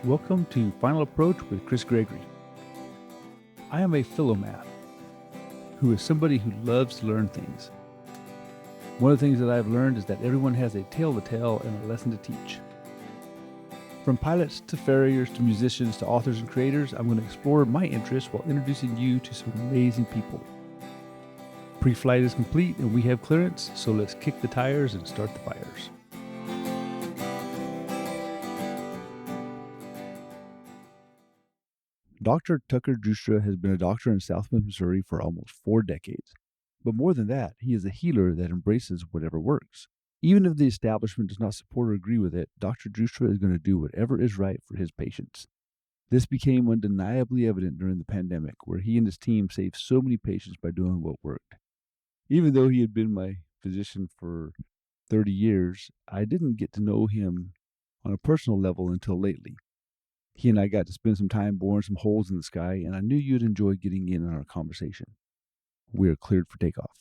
Welcome to Final Approach with Chris Gregory. I am a philomath who is somebody who loves to learn things. One of the things that I've learned is that everyone has a tale to tell and a lesson to teach. From pilots to farriers to musicians to authors and creators, I'm going to explore my interests while introducing you to some amazing people. Pre-flight is complete and we have clearance, so let's kick the tires and start the fires. Dr. Tucker Joustra has been a doctor in Southwest Missouri for almost 4 decades. But more than that, he is a healer that embraces whatever works. Even if the establishment does not support or agree with it, Dr. Joustra is going to do whatever is right for his patients. This became undeniably evident during the pandemic, where he and his team saved so many patients by doing what worked. Even though he had been my physician for 30 years, I didn't get to know him on a personal level until lately. He and I got to spend some time boring some holes in the sky, and I knew you'd enjoy getting in on our conversation. We are cleared for takeoff.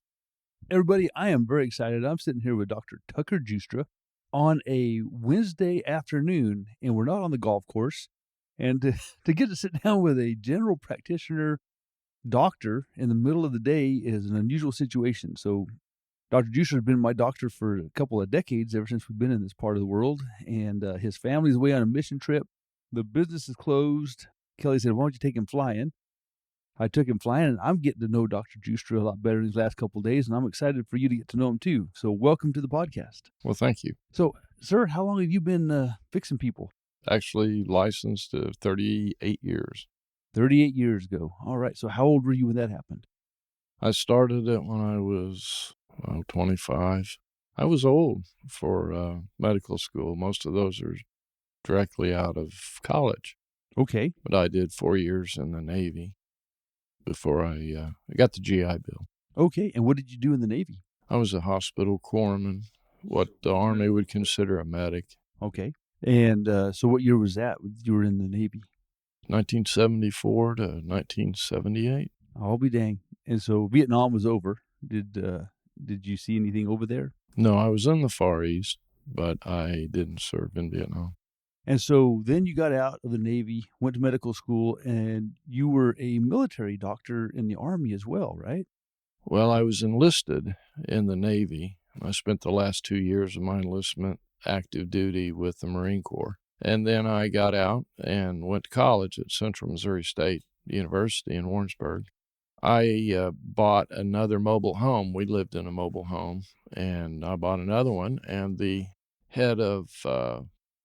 Everybody, I am very excited. I'm sitting here with Dr. Tucker Joustra on a Wednesday afternoon, and we're not on the golf course. And to get to sit down with a general practitioner doctor in the middle of the day is an unusual situation. So Dr. Joustra has been my doctor for a couple of decades, ever since we've been in this part of the world, and his family's away on a mission trip. The business is closed. Kelly said, why don't you take him flying? I took him flying, and I'm getting to know Dr. Joustra a lot better these last couple of days, and I'm excited for you to get to know him too. So welcome to the podcast. Well, thank you. So, sir, how long have you been fixing people? Actually licensed 38 years. 38 years ago. All right. So how old were you when that happened? I started it when I was 25. I was old for medical school. Most of those are directly out of college. Okay. But I did 4 years in the Navy before I got the GI Bill. Okay. And what did you do in the Navy? I was a hospital corpsman, what the Army would consider a medic. Okay. And so what year was that you were in the Navy? 1974 to 1978. I'll be dang. And so Vietnam was over. Did you see anything over there? No, I was in the Far East, but I didn't serve in Vietnam. And so then you got out of the Navy, went to medical school, and you were a military doctor in the Army as well, right? Well, I was enlisted in the Navy. I spent the last 2 years of my enlistment active duty with the Marine Corps. And then I got out and went to college at Central Missouri State University in Warrensburg. I bought another mobile home. We lived in a mobile home, and I bought another one, and the head of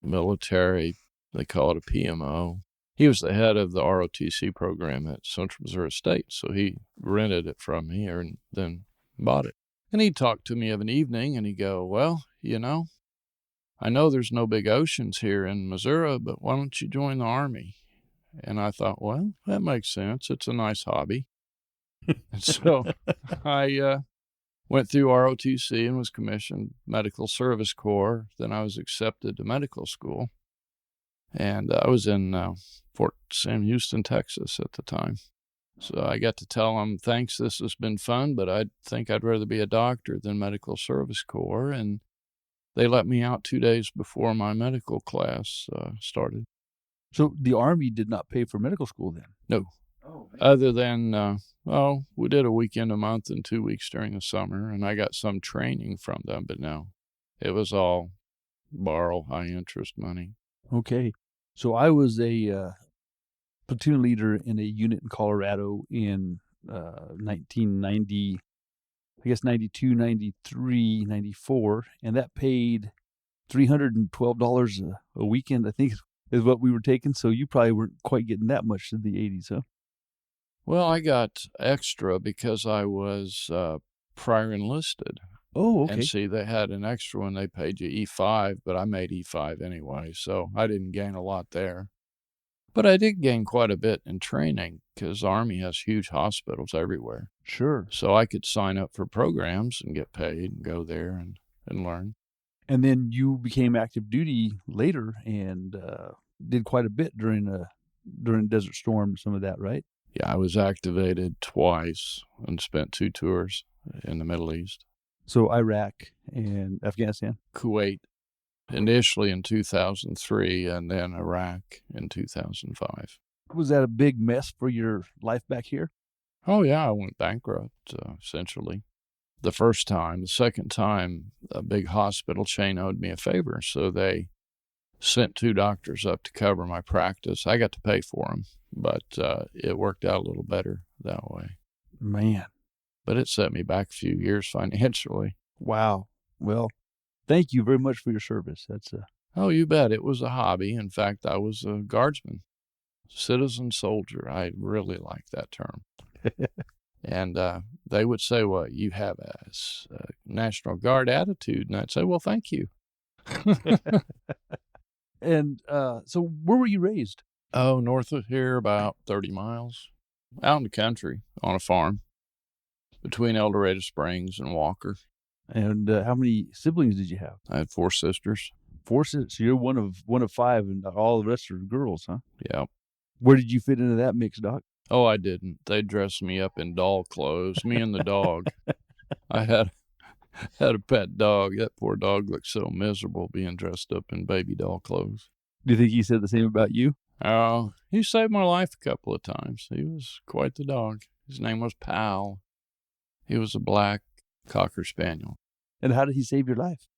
military, they call it a PMO. He was the head of the ROTC program at Central Missouri State, so he rented it from me and then bought it. And he talked to me of an evening, and he'd go, well, I know there's no big oceans here in Missouri, but why don't you join the Army? And I thought, well, that makes sense. It's a nice hobby. And so I went through ROTC and was commissioned Medical Service Corps. Then I was accepted to medical school. And I was in Fort Sam Houston, Texas at the time. So I got to tell them, thanks, this has been fun, but I think I'd rather be a doctor than Medical Service Corps. And they let me out 2 days before my medical class started. So the Army did not pay for medical school then? No. Oh, man. Other than, we did a weekend a month and 2 weeks during the summer, and I got some training from them, but no, it was all borrow high interest money. Okay. So I was a platoon leader in a unit in Colorado in 1990, I guess 92, 93, 94, and that paid $312 a weekend, I think is what we were taking. So you probably weren't quite getting that much in the 80s, huh? Well, I got extra because I was prior enlisted. Oh, okay. And see, they had an extra one. They paid you E5, but I made E5 anyway, so I didn't gain a lot there. But I did gain quite a bit in training because Army has huge hospitals everywhere. Sure. So I could sign up for programs and get paid and go there and learn. And then you became active duty later and did quite a bit during Desert Storm, some of that, right? Yeah, I was activated twice and spent 2 tours in the Middle East. So Iraq and Afghanistan? Kuwait initially in 2003 and then Iraq in 2005. Was that a big mess for your life back here? Oh, yeah, I went bankrupt, essentially. The first time. The second time, a big hospital chain owed me a favor, so they sent 2 doctors up to cover my practice. I got to pay for them, but it worked out a little better that way. Man. But it set me back a few years financially. Wow. Well, thank you very much for your service. That's Oh, you bet. It was a hobby. In fact, I was a guardsman, citizen soldier. I really like that term. And they would say, well, you have a National Guard attitude. And I'd say, well, thank you. And so where were you raised? Oh, north of here, about 30 miles. Out in the country, on a farm, between El Dorado Springs and Walker. And how many siblings did you have? I had 4 sisters. 4 sisters. So you're one of 5, and all the rest are girls, huh? Yeah. Where did you fit into that mix, Doc? Oh, I didn't. They dressed me up in doll clothes, me and the dog. I had a pet dog. That poor dog looked so miserable being dressed up in baby doll clothes. Do you think he said the same about you? Oh, he saved my life a couple of times. He was quite the dog. His name was Pal. He was a black Cocker Spaniel. And how did he save your life?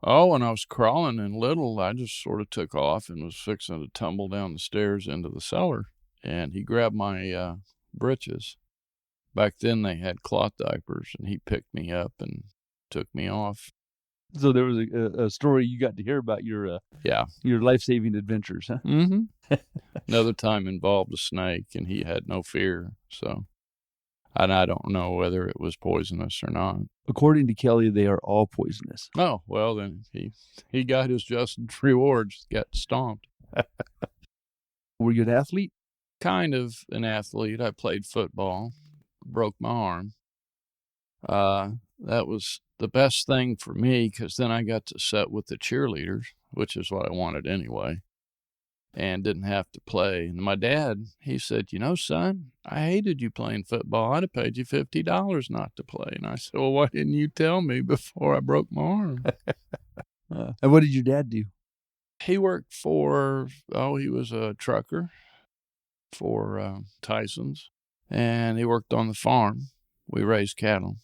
Oh, when I was crawling and little, I just sort of took off and was fixing to tumble down the stairs into the cellar. And he grabbed my britches. Back then they had cloth diapers, and he picked me up and took me off. So there was a story you got to hear about your life-saving adventures, huh? Mm-hmm. Another time involved a snake, and he had no fear. So, and I don't know whether it was poisonous or not. According to Kelly, they are all poisonous. Oh, well, then he got his just rewards, got stomped. Were you an athlete? Kind of an athlete. I played football, broke my arm. That was the best thing for me because then I got to sit with the cheerleaders, which is what I wanted anyway, and didn't have to play. And my dad, he said, you know, son, I hated you playing football. I'd have paid you $50 not to play. And I said, well, why didn't you tell me before I broke my arm? And what did your dad do? He worked he was a trucker for Tyson's, and he worked on the farm. We raised cattle,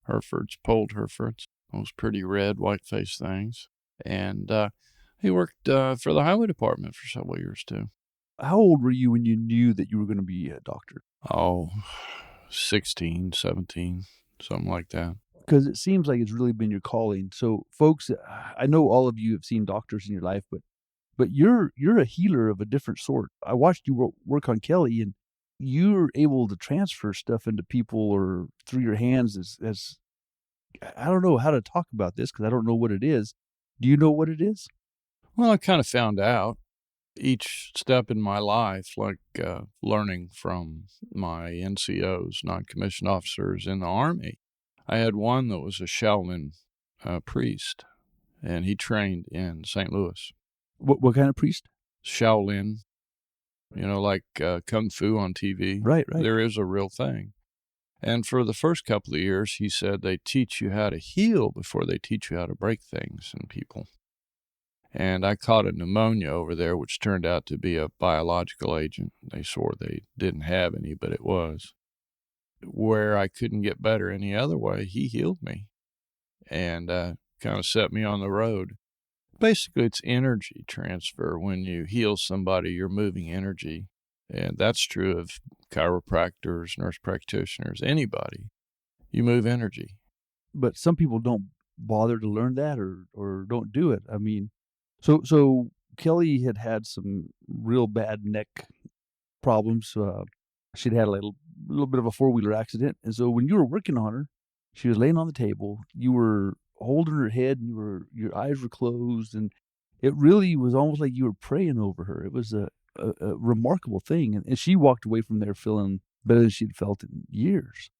Herefords, polled Herefords, those pretty red, white-faced things. And he worked for the highway department for several years, too. How old were you when you knew that you were going to be a doctor? Oh, 16, 17, something like that. Because it seems like it's really been your calling. So, folks, I know all of you have seen doctors in your life, but you're a healer of a different sort. I watched you work on Kelly, and you're able to transfer stuff into people or through your hands as I don't know how to talk about this because I don't know what it is. Do you know what it is? Well, I kind of found out each step in my life, like learning from my NCOs, non-commissioned officers in the Army. I had one that was a Shaolin priest, and he trained in St. Louis. What kind of priest? Shaolin, like Kung Fu on TV. Right. There is a real thing. And for the first couple of years, he said they teach you how to heal before they teach you how to break things in people. And I caught a pneumonia over there, which turned out to be a biological agent. They swore they didn't have any, but it was. Where I couldn't get better any other way, he healed me and kind of set me on the road. Basically, it's energy transfer. When you heal somebody, you're moving energy. And that's true of chiropractors, nurse practitioners, anybody. You move energy. But some people don't bother to learn that or don't do it. I mean, so Kelly had some real bad neck problems. She'd had a little bit of a 4-wheeler accident. And so when you were working on her, she was laying on the table, you were holding her head and your eyes were closed. And it really was almost like you were praying over her. It was a remarkable thing. And she walked away from there feeling better than she'd felt in years.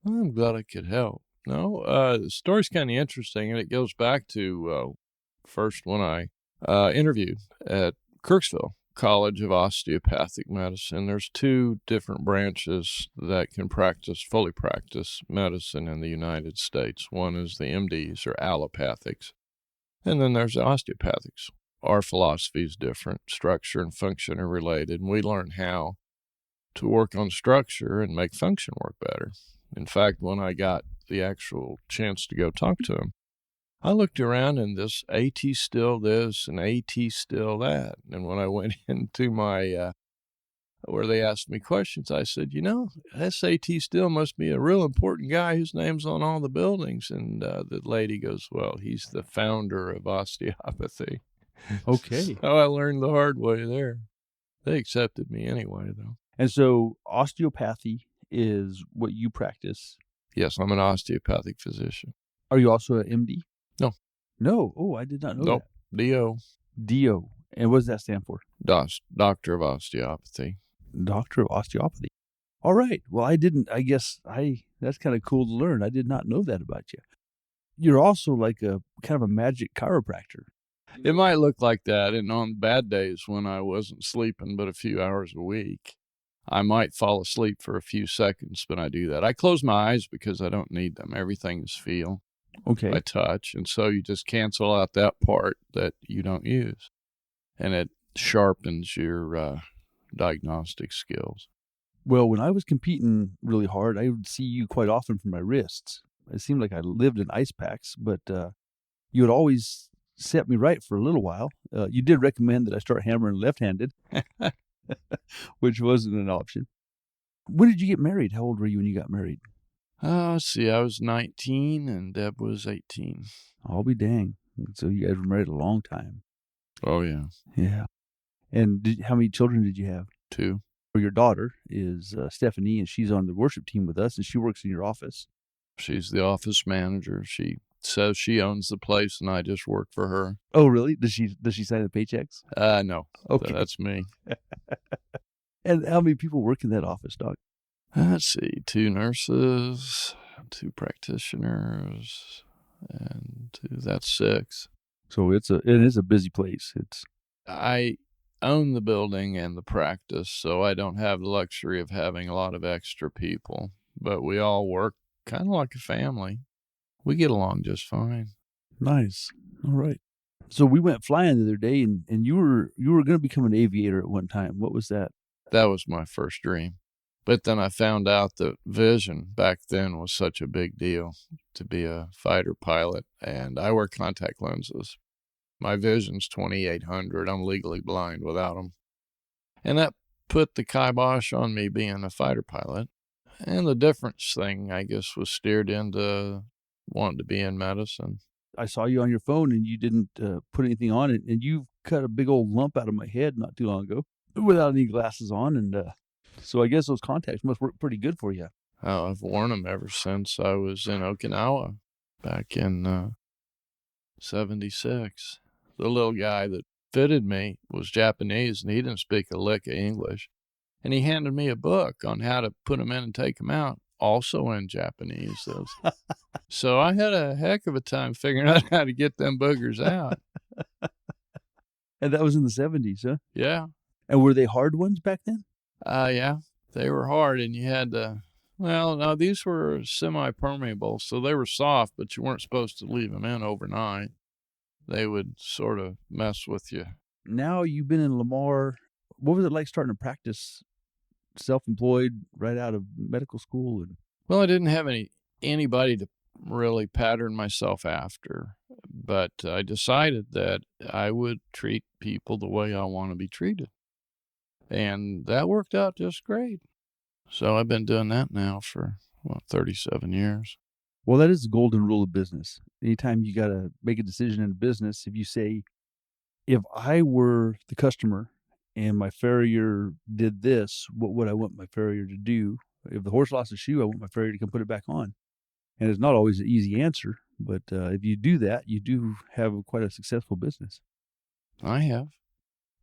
I'm glad I could help. No, the story's kind of interesting, and it goes back to first when I interviewed at Kirksville College of Osteopathic Medicine. There's 2 different branches that can fully practice medicine in the United States. One is the MDs, or allopathics, And then there's the osteopathics. Our philosophy is different. Structure and function are related, and we learn how to work on structure and make function work better. In fact, when I got the actual chance to go talk to him, I looked around and this AT still this and AT still that. And when I went into my, where they asked me questions, I said, SAT still must be a real important guy whose name's on all the buildings. And the lady goes, well, he's the founder of osteopathy. Okay. So I learned the hard way there. They accepted me anyway, though. And so osteopathy is what you practice. Yes, I'm an osteopathic physician. Are you also an MD? No. No. Oh, I did not know Nope. that. DO. DO. And what does that stand for? Doctor of Osteopathy. Doctor of Osteopathy. All right. Well, that's kind of cool to learn. I did not know that about you. You're also like a kind of a magic chiropractor. It might look like that, and on bad days when I wasn't sleeping but a few hours a week, I might fall asleep for a few seconds, but I do that. I close my eyes because I don't need them. Everything is feel. Okay. I touch, and so you just cancel out that part that you don't use, and it sharpens your diagnostic skills. Well, when I was competing really hard, I would see you quite often for my wrists. It seemed like I lived in ice packs, but you would always set me right for a little while. You did recommend that I start hammering left-handed, which wasn't an option. When did you get married? How old were you when you got married? Let's see. I was 19 and Deb was 18. I'll be dang. So you guys were married a long time. Oh, yeah. Yeah. And how many children did you have? 2. Well, your daughter is Stephanie, and she's on the worship team with us, and she works in your office. She's the office manager. She says she owns the place, and I just work for her. Oh, really? Does she sign the paychecks? No. Okay. That's me. And how many people work in that office, Doc? Let's see. 2 nurses, 2 practitioners, and 2. That's 6. So it is a busy place. I own the building and the practice, so I don't have the luxury of having a lot of extra people. But we all work kind of like a family. We get along just fine. Nice. All right. So we went flying the other day, and you were going to become an aviator at one time. What was that? That was my first dream. But then I found out that vision back then was such a big deal to be a fighter pilot, and I wear contact lenses. My vision's 2800. I'm legally blind without them. And that put the kibosh on me being a fighter pilot. And the difference thing, I guess, was steered into wanting to be in medicine. I saw you on your phone, and you didn't put anything on it, and you cut a big old lump out of my head not too long ago without any glasses on, and so I guess those contacts must work pretty good for you. Oh, I've worn them ever since I was in Okinawa back in 76. The little guy that fitted me was Japanese, and he didn't speak a lick of English. And he handed me a book on how to put them in and take them out, also in Japanese. So I had a heck of a time figuring out how to get them boogers out. And that was in the 70s, huh? Yeah. And were they hard ones back then? Yeah. They were hard, and you had to... Well, no, these were semi-permeable, so they were soft, but you weren't supposed to leave them in overnight. They would sort of mess with you. Now you've been in Lamar. What was it like starting to practice self-employed right out of medical school? Well, I didn't have anybody to really pattern myself after, but I decided that I would treat people the way I want to be treated. And that worked out just great. So I've been doing that now for, 37 years. Well, that is the golden rule of business. Anytime you got to make a decision in business, if you say, if I were the customer and my farrier did this, what would I want my farrier to do? If the horse lost a shoe, I want my farrier to come put it back on. And it's not always an easy answer, but if you do that, you do have quite a successful business. I have.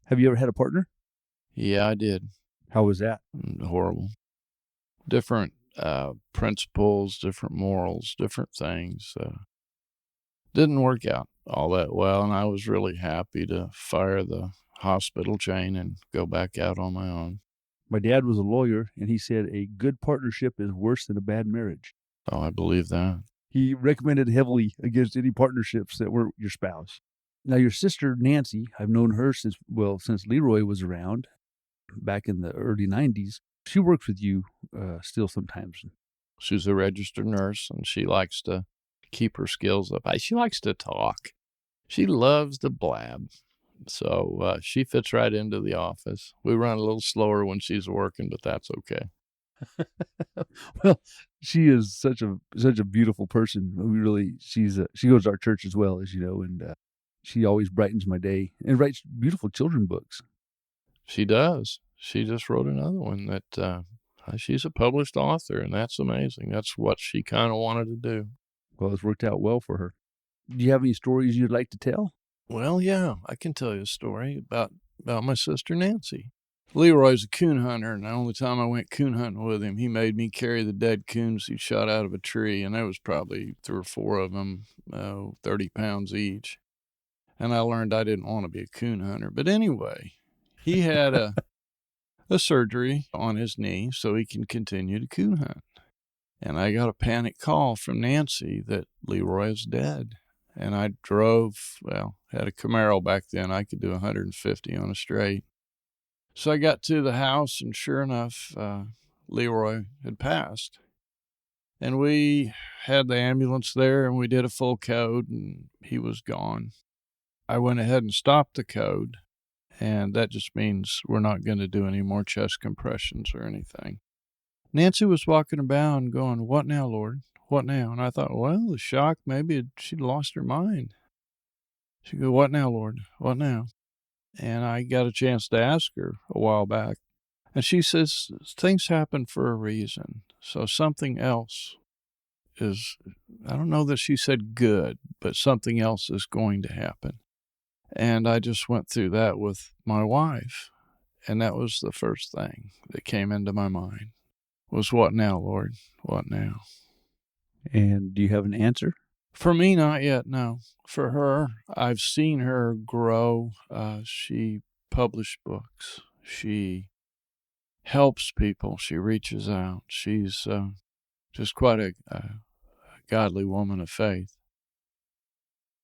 Have you ever had a partner? Yeah, I did. How was that? Horrible. Different principles, different morals, different things. Didn't work out all that well, and I was really happy to fire the hospital chain and go back out on my own. My dad was a lawyer, and he said a good partnership is worse than a bad marriage. Oh, I believe that. He recommended heavily against any partnerships that weren't your spouse. Now, your sister, Nancy, I've known her since Leroy was around back in the early 90s. She works with you still sometimes. She's a registered nurse, and she likes to keep her skills up. She likes to talk. She loves to blab. So she fits right into the office. We run a little slower when she's working, but that's okay. Well, she is such a beautiful person. She goes to our church as well, as you know, and she always brightens my day and writes beautiful children books. She does. She just wrote another one that she's a published author, and that's amazing. That's what she kind of wanted to do. Well, it's worked out well for her. Do you have any stories you'd like to tell? Well, yeah, I can tell you a story about my sister Nancy. Leroy's a coon hunter, and the only time I went coon hunting with him, he made me carry the dead coons he shot out of a tree, and there was probably 3 or 4 of them, 30 pounds each. And I learned I didn't want to be a coon hunter. But anyway, he had a surgery on his knee so he can continue to coon hunt. And I got a panic call from Nancy that Leroy is dead. And I drove, had a Camaro back then. I could do 150 on a straight. So I got to the house, and sure enough, Leroy had passed. And we had the ambulance there, and we did a full code, and he was gone. I went ahead and stopped the code, and that just means we're not going to do any more chest compressions or anything. Nancy was walking around going, "What now, Lord? What now?" And I thought, well, the shock, maybe she'd lost her mind. She'd go, "What now, Lord? What now?" And I got a chance to ask her a while back. And she says, things happen for a reason. So something else is, I don't know that she said good, but something else is going to happen. And I just went through that with my wife. And that was the first thing that came into my mind was, what now, Lord? What now? And do you have an answer? For me, not yet, no. For her, I've seen her grow. She published books. She helps people. She reaches out. She's just quite a godly woman of faith.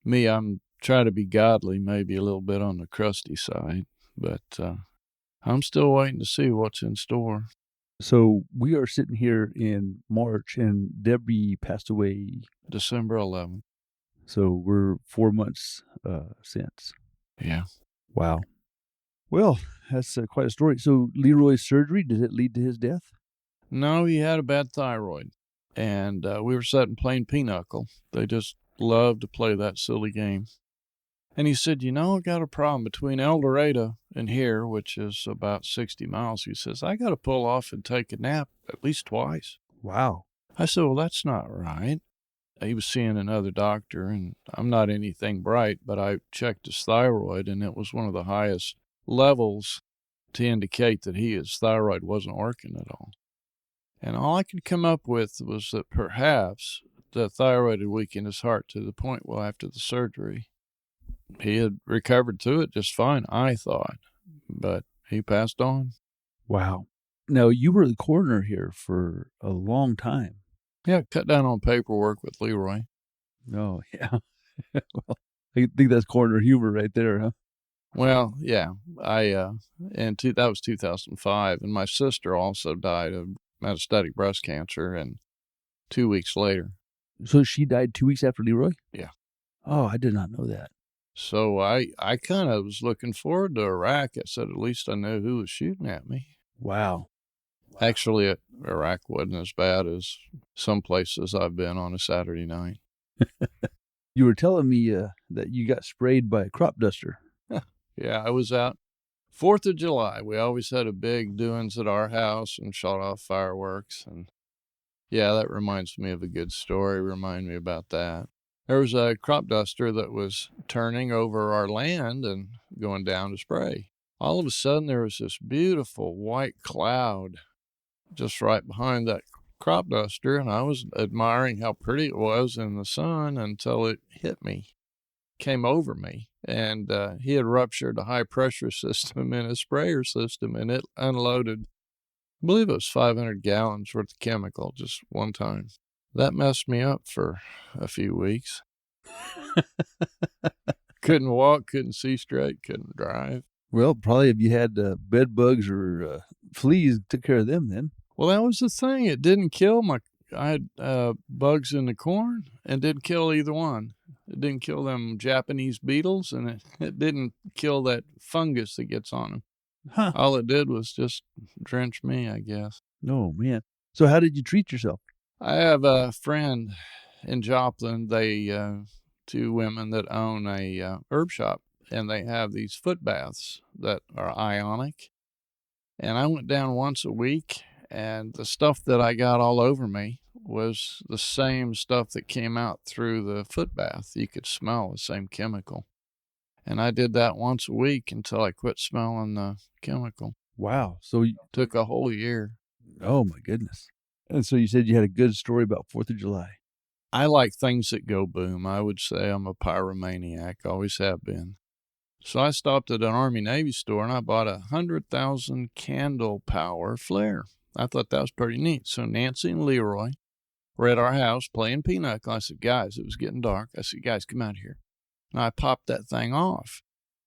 Me, I'm trying to be godly, maybe a little bit on the crusty side, but I'm still waiting to see what's in store. So we are sitting here in March, and Debbie passed away December 11th. So we're 4 months since. Yeah. Wow. Well, that's quite a story. So Leroy's surgery, did it lead to his death? No, he had a bad thyroid, and we were sitting playing pinochle. They just love to play that silly game. And he said, I got a problem between El Dorado and here, which is about 60 miles. He says, I got to pull off and take a nap at least twice. Wow. I said, well, that's not right. He was seeing another doctor, and I'm not anything bright, but I checked his thyroid, and it was one of the highest levels to indicate that his thyroid wasn't working at all. And all I could come up with was that perhaps the thyroid had weakened his heart to the point, after the surgery, he had recovered to it just fine, I thought, but he passed on. Wow. Now, you were the coroner here for a long time. Yeah, cut down on paperwork with Leroy. Oh, yeah. Well, I think that's coroner humor right there, huh? Well, yeah. That was 2005, and my sister also died of metastatic breast cancer, and 2 weeks later. So she died 2 weeks after Leroy? Yeah. Oh, I did not know that. So I kind of was looking forward to Iraq. I said, at least I know who was shooting at me. Wow. Actually, Iraq wasn't as bad as some places I've been on a Saturday night. You were telling me that you got sprayed by a crop duster. Yeah, I was out 4th of July. We always had a big doings at our house and shot off fireworks. And yeah, that reminds me of a good story. Remind me about that. There was a crop duster that was turning over our land and going down to spray. All of a sudden, there was this beautiful white cloud just right behind that crop duster, and I was admiring how pretty it was in the sun until it hit me, came over me, and he had ruptured a high-pressure system in his sprayer system, and it unloaded, I believe it was 500 gallons worth of chemical just one time. That messed me up for a few weeks. Couldn't walk, couldn't see straight, couldn't drive. Well, probably if you had bed bugs or fleas, took care of them then. Well, that was the thing. It didn't kill I had bugs in the corn and didn't kill either one. It didn't kill them Japanese beetles, and it didn't kill that fungus that gets on them. Huh. All it did was just drench me, I guess. Oh, man. So how did you treat yourself? I have a friend in Joplin. They, two women that own a herb shop, and they have these foot baths that are ionic. And I went down once a week, and the stuff that I got all over me was the same stuff that came out through the foot bath. You could smell the same chemical. And I did that once a week until I quit smelling the chemical. Wow. So, Took a whole year. oh my goodness. And so you said you had a good story about 4th of July. I like things that go boom. I would say I'm a pyromaniac, always have been. So I stopped at an Army-Navy store and I bought a 100,000 candle power flare. I thought that was pretty neat. So Nancy and Leroy were at our house playing pinochle. I said, guys, it was getting dark. I said, guys, come out here. And I popped that thing off.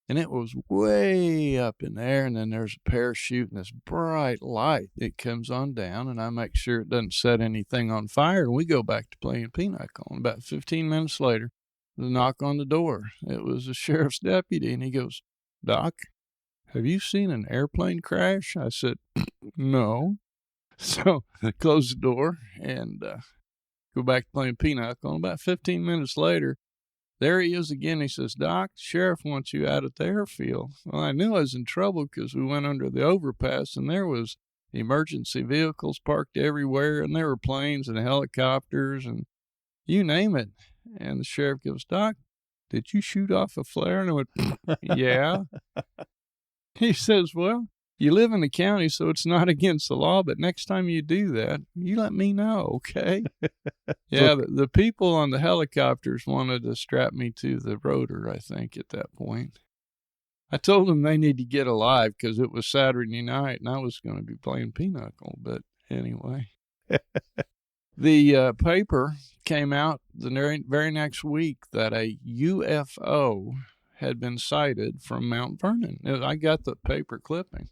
And it was way up in there, and then there's a parachute and this bright light. It comes on down, and I make sure it doesn't set anything on fire, and we go back to playing pinochle. And about 15 minutes later, the knock on the door. It was the sheriff's deputy, and he goes, Doc, have you seen an airplane crash? I said, no. So I close the door and go back to playing pinochle. And about 15 minutes later, there he is again. He says, Doc, the sheriff wants you out at the airfield. Well, I knew I was in trouble because we went under the overpass, and there was emergency vehicles parked everywhere, and there were planes and helicopters and you name it. And the sheriff goes, Doc, did you shoot off a flare? And I went, yeah. He says, well, you live in the county, so it's not against the law, but next time you do that, you let me know, okay? Yeah, the people on the helicopters wanted to strap me to the rotor, I think, at that point. I told them they need to get alive because it was Saturday night and I was going to be playing pinochle, but anyway. The paper came out the very next week that a UFO had been sighted from Mount Vernon. I got the paper clipping.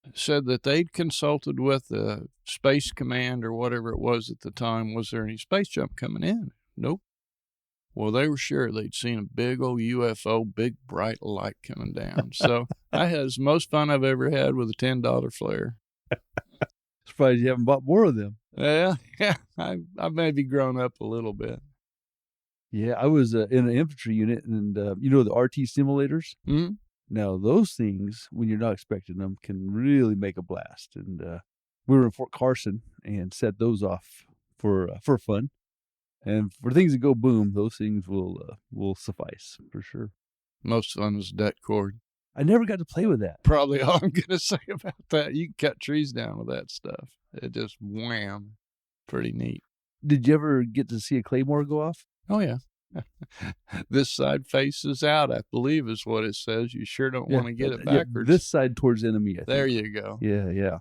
It said that they'd consulted with the Space Command or whatever it was at the time. Was there any space jump coming in? Nope. Well, they were sure they'd seen a big old UFO, big bright light coming down. So I had the most fun I've ever had with a $10 flare. Surprised you haven't bought more of them. Yeah, I've maybe grown up a little bit. Yeah, I was in an infantry unit, and you know the RT simulators? Mm-hmm. Now, those things, when you're not expecting them, can really make a blast. And we were in Fort Carson and set those off for fun. And for things that go boom, those things will suffice for sure. Most fun was det cord. I never got to play with that. Probably all I'm going to say about that. You can cut trees down with that stuff. It just wham. Pretty neat. Did you ever get to see a claymore go off? Oh, yeah. This side faces out, I believe is what it says. You sure don't want to get it backwards. This side towards enemy, I think. There you go. Yeah.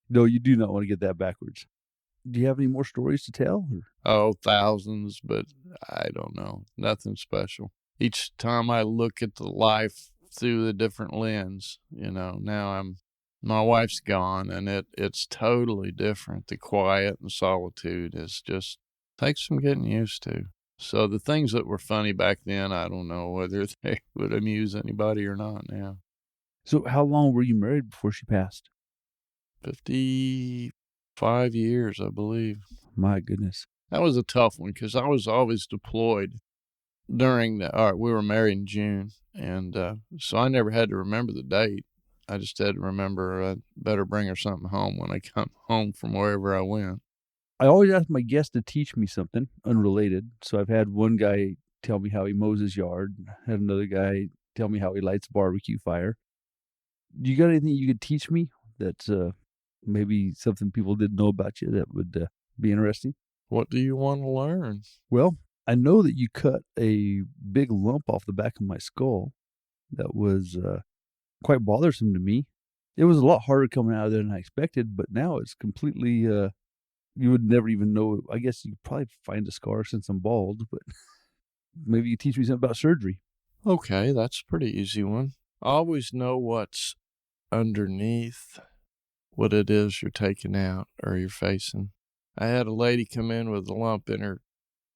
No, you do not want to get that backwards. Do you have any more stories to tell? Or? Oh, thousands, but I don't know. Nothing special. Each time I look at the life through the different lens, now my wife's gone and it's totally different. The quiet and solitude is just takes some getting used to. So the things that were funny back then, I don't know whether they would amuse anybody or not now. So how long were you married before she passed? 55 years, I believe. My goodness. That was a tough one because I was always deployed during we were married in June. And so I never had to remember the date. I just had to remember I better bring her something home when I come home from wherever I went. I always ask my guests to teach me something unrelated. So I've had one guy tell me how he mows his yard. Had another guy tell me how he lights a barbecue fire. Do you got anything you could teach me that's maybe something people didn't know about you that would be interesting? What do you want to learn? Well, I know that you cut a big lump off the back of my skull that was quite bothersome to me. It was a lot harder coming out of there than I expected, but now it's completely... you would never even know. I guess you could probably find a scar since I'm bald, but maybe you teach me something about surgery. Okay, that's a pretty easy one. Always know what's underneath what it is you're taking out or you're facing. I had a lady come in with a lump in her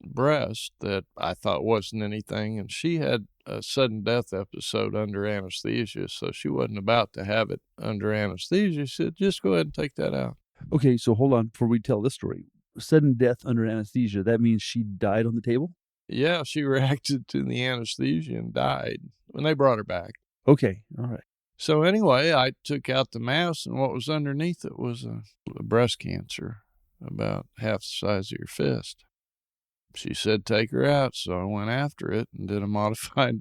breast that I thought wasn't anything, and she had a sudden death episode under anesthesia, so she wasn't about to have it under anesthesia. She said, just go ahead and take that out. Okay, so hold on before we tell this story. Sudden death under anesthesia, that means she died on the table? Yeah, she reacted to the anesthesia and died when they brought her back. Okay, all right. So anyway, I took out the mass, and what was underneath it was a breast cancer about half the size of your fist. She said, take her out. So I went after it and did a modified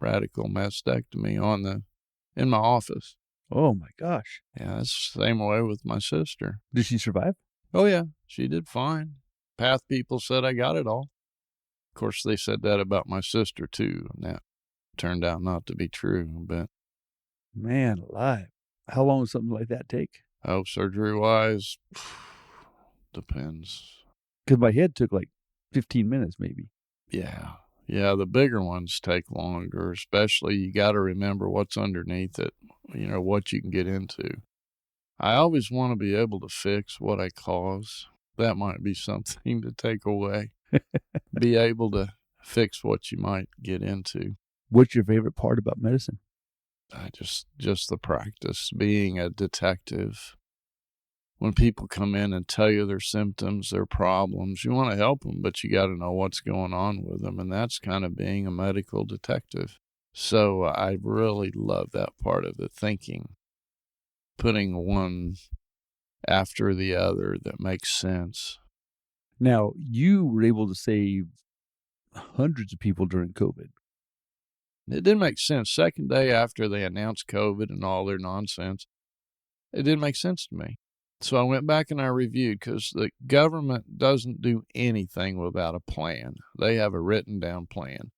radical mastectomy in my office. Oh my gosh. Yeah, it's the same way with my sister. Did she survive? Oh, yeah, she did fine. Path people said I got it all. Of course, they said that about my sister, too, and that turned out not to be true. But, Man alive. How long would something like that take? oh, surgery-wise, depends. Because my head took like 15 minutes maybe. Yeah. Yeah, the bigger ones take longer, especially you got to remember what's underneath it, what you can get into. I always want to be able to fix what I cause. That might be something to take away. Be able to fix what you might get into. What's your favorite part about medicine? Just the practice, being a detective. When people come in and tell you their symptoms, their problems, you want to help them, but you got to know what's going on with them. And that's kind of being a medical detective. So I really love that part of it, thinking, putting one after the other that makes sense. Now, you were able to save hundreds of people during COVID. It didn't make sense. Second day after they announced COVID and all their nonsense, it didn't make sense to me. So I went back and I reviewed, because the government doesn't do anything without a plan. They have a written down plan.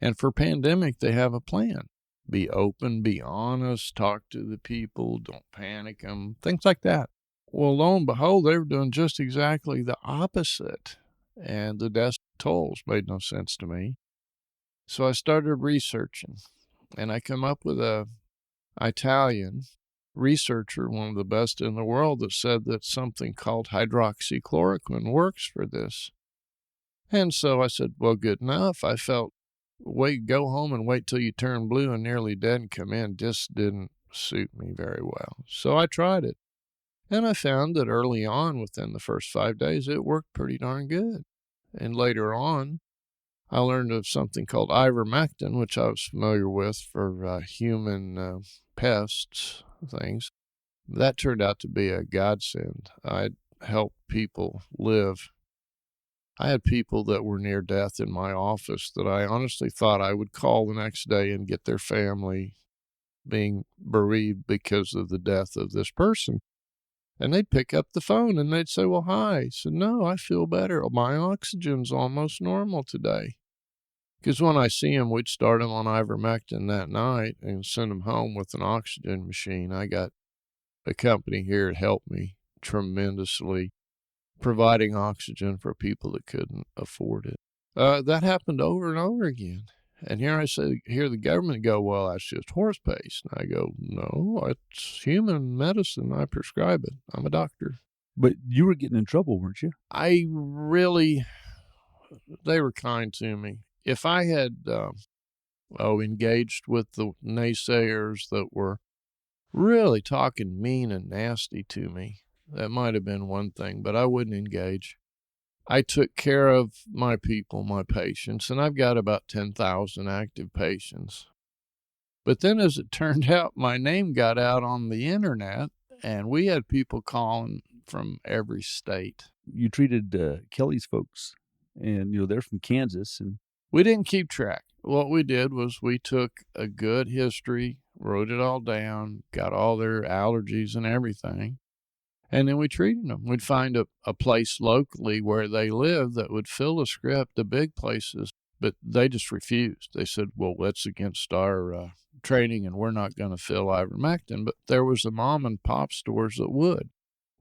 And for pandemic, they have a plan. Be open, be honest, talk to the people, don't panic them, things like that. Well, lo and behold, they were doing just exactly the opposite. And the death tolls made no sense to me. So I started researching, and I come up with a Italian researcher, one of the best in the world, that said that something called hydroxychloroquine works for this. And so I said, well, good enough. I felt, go home and wait till you turn blue and nearly dead and come in just didn't suit me very well. So I tried it. And I found that early on, within the first 5 days, it worked pretty darn good. And later on, I learned of something called ivermectin, which I was familiar with for human pests, things. That turned out to be a godsend. I'd helped people live. I had people that were near death in my office that I honestly thought I would call the next day and get their family being bereaved because of the death of this person. And they'd pick up the phone and they'd say, well, hi. I said, no, I feel better. My oxygen's almost normal today. Because when I see them, we'd start them on ivermectin that night and send them home with an oxygen machine. I got a company here that helped me tremendously, providing oxygen for people that couldn't afford it. That happened over and over again. And here I hear the government go, well, that's just horse paste. And I go, no, it's human medicine. I prescribe it. I'm a doctor. But you were getting in trouble, weren't you? They were kind to me. If I had engaged with the naysayers that were really talking mean and nasty to me, that might have been one thing, but I wouldn't engage. I took care of my people, my patients, and I've got about 10,000 active patients. But then as it turned out, my name got out on the internet, and we had people calling from every state. You treated Kelly's folks, and they're from Kansas, and we didn't keep track. What we did was we took a good history, wrote it all down, got all their allergies and everything, and then we treated them. We'd find a place locally where they live that would fill a script, the big places, but they just refused. They said, well, that's against our training, and we're not going to fill ivermectin. But there was the mom and pop stores that would.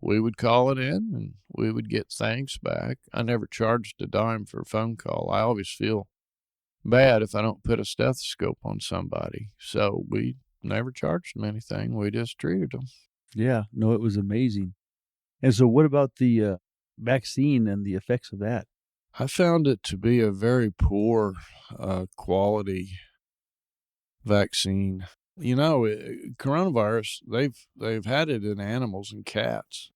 We would call it in, and we would get thanks back. I never charged a dime for a phone call. I always feel bad if I don't put a stethoscope on somebody. So we never charged them anything. We just treated them. Yeah, no, it was amazing. And so what about the, vaccine and the effects of that? I found it to be a very poor quality vaccine. You know, coronavirus, they've had it in animals and cats.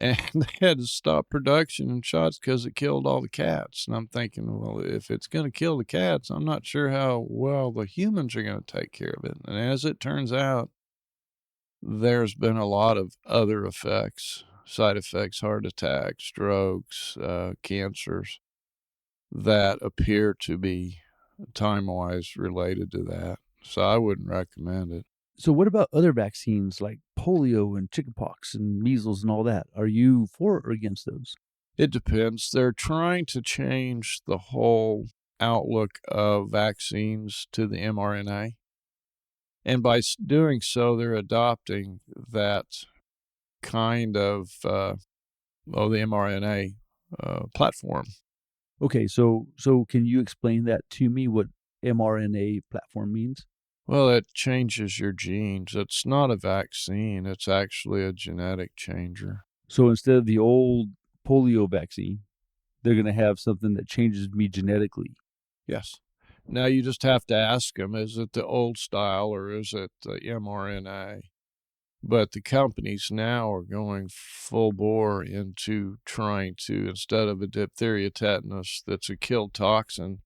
And they had to stop production and shots because it killed all the cats. And I'm thinking, well, if it's going to kill the cats, I'm not sure how well the humans are going to take care of it. And as it turns out, there's been a lot of other effects, side effects, heart attacks, strokes, cancers that appear to be time-wise related to that. So I wouldn't recommend it. So what about other vaccines like polio and chickenpox and measles and all that? Are you for or against those? It depends. They're trying to change the whole outlook of vaccines to the mRNA. And by doing so, they're adopting that kind of, the mRNA platform. Okay, so can you explain that to me, what mRNA platform means? Well, it changes your genes. It's not a vaccine, it's actually a genetic changer. So instead of the old polio vaccine, they're gonna have something that changes me genetically. Yes. Now you just have to ask them, is it the old style or is it the mRNA? But the companies now are going full bore into trying to, instead of a diphtheria tetanus that's a kill toxin,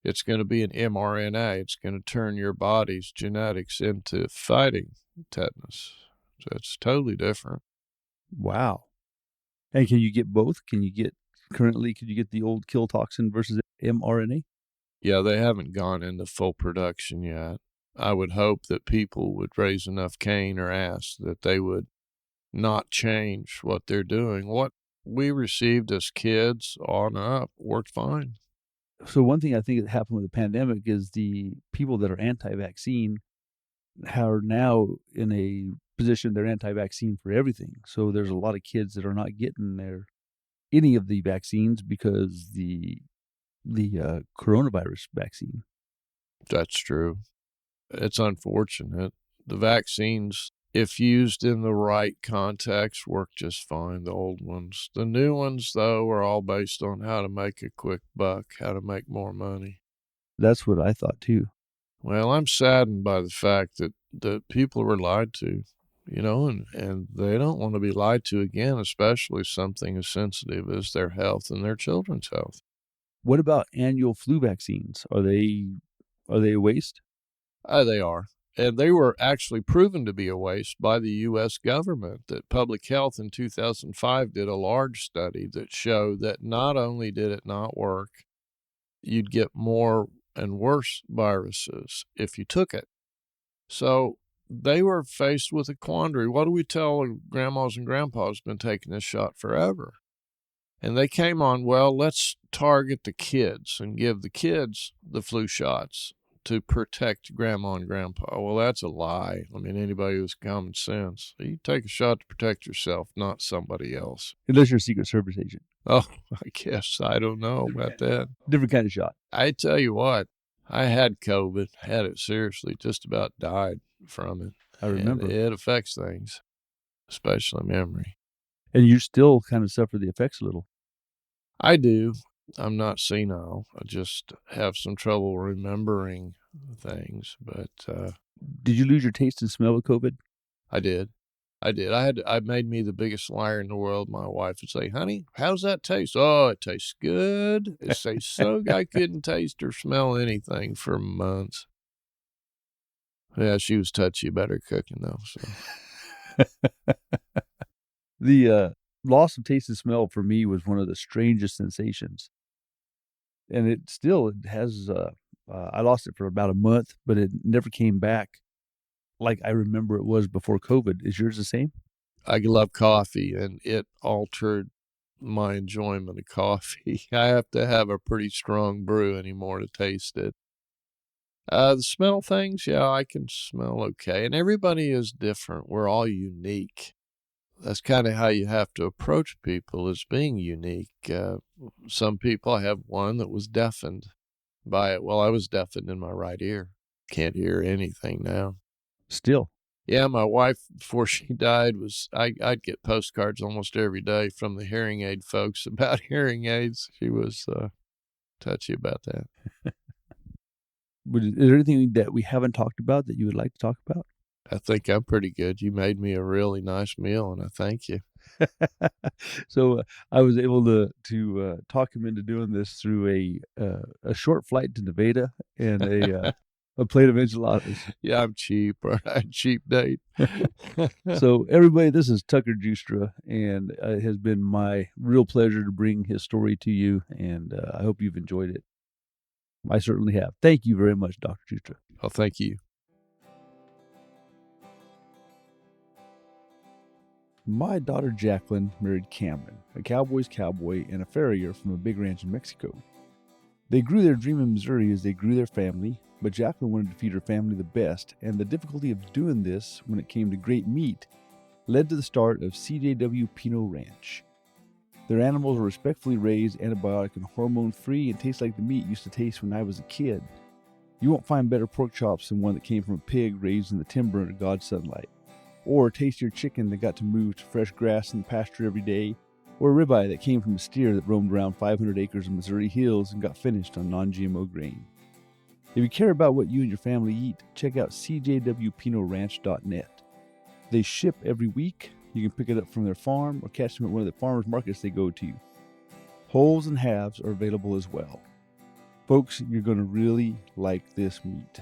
it's going to be an mRNA. It's going to turn your body's genetics into fighting tetanus. So it's totally different. Wow. And can you get both? Can you get the old kill toxin versus mRNA? Yeah, they haven't gone into full production yet. I would hope that people would raise enough cane or ass that they would not change what they're doing. What we received as kids on up worked fine. So one thing I think that happened with the pandemic is the people that are anti-vaccine are now in a position they're anti-vaccine for everything. So there's a lot of kids that are not getting any of the vaccines because the coronavirus vaccine. That's true. It's unfortunate. The vaccines, if used in the right context, work just fine, the old ones. The new ones, though, are all based on how to make a quick buck, how to make more money. That's what I thought too. Well, I'm saddened by the fact that people were lied to, and they don't want to be lied to again, especially something as sensitive as their health and their children's health. What about annual flu vaccines? Are they a waste? They are. And they were actually proven to be a waste by the U.S. government. That Public Health in 2005 did a large study that showed that not only did it not work, you'd get more and worse viruses if you took it. So they were faced with a quandary. What do we tell grandmas and grandpas been taking this shot forever? And they came on, well, let's target the kids and give the kids the flu shots to protect grandma and grandpa. Well, that's a lie. I mean, anybody with common sense, you take a shot to protect yourself, not somebody else. Unless you're a Secret Service agent. Oh, I guess I don't know about that. Different kind of shot. I tell you what, I had COVID, had it seriously, just about died from it. I remember. And it affects things, especially memory. And you still kind of suffer the effects a little. I do. I'm not senile. I just have some trouble remembering things, but Did you lose your taste and smell with COVID? I did. I made me the biggest liar in the world. My wife would say, "Honey, how's that taste?" "Oh, it tastes good." It tastes so good. I couldn't taste or smell anything for months. Yeah, she was touchy about her cooking though. So The loss of taste and smell for me was one of the strangest sensations. And it has, I lost it for about a month, but it never came back like I remember it was before COVID. Is yours the same? I love coffee, and it altered my enjoyment of coffee. I have to have a pretty strong brew anymore to taste it. The smell things, yeah, I can smell okay. And everybody is different. We're all unique. That's kind of how you have to approach people, as being unique. Some people, I have one that was deafened. by it. Well, I was deafened in my right ear. Can't hear anything now. Still. Yeah, my wife, before she died, I'd get postcards almost every day from the hearing aid folks about hearing aids. She was touchy about that. Is there anything that we haven't talked about that you would like to talk about? I think I'm pretty good. You made me a really nice meal, and I thank you. So I was able to talk him into doing this through a short flight to Nevada and a plate of enchiladas. Yeah, I'm cheap. Right? Cheap date. So everybody, this is Tucker Joustra, and it has been my real pleasure to bring his story to you, and I hope you've enjoyed it. I certainly have. Thank you very much, Dr. Joustra. Well, thank you. My daughter Jacqueline married Cameron, a cowboy's cowboy and a farrier from a big ranch in Mexico. They grew their dream in Missouri as they grew their family, but Jacqueline wanted to feed her family the best, and the difficulty of doing this when it came to great meat led to the start of C.J.W. Pino Ranch. Their animals are respectfully raised, antibiotic and hormone-free, and taste like the meat used to taste when I was a kid. You won't find better pork chops than one that came from a pig raised in the timber under God's sunlight, or a tastier chicken that got to move to fresh grass in the pasture every day, or a ribeye that came from a steer that roamed around 500 acres of Missouri hills and got finished on non-GMO grain. If you care about what you and your family eat, check out cjwpinoranch.net. They ship every week. You can pick it up from their farm or catch them at one of the farmers markets they go to. Wholes and halves are available as well. Folks, you're going to really like this meat.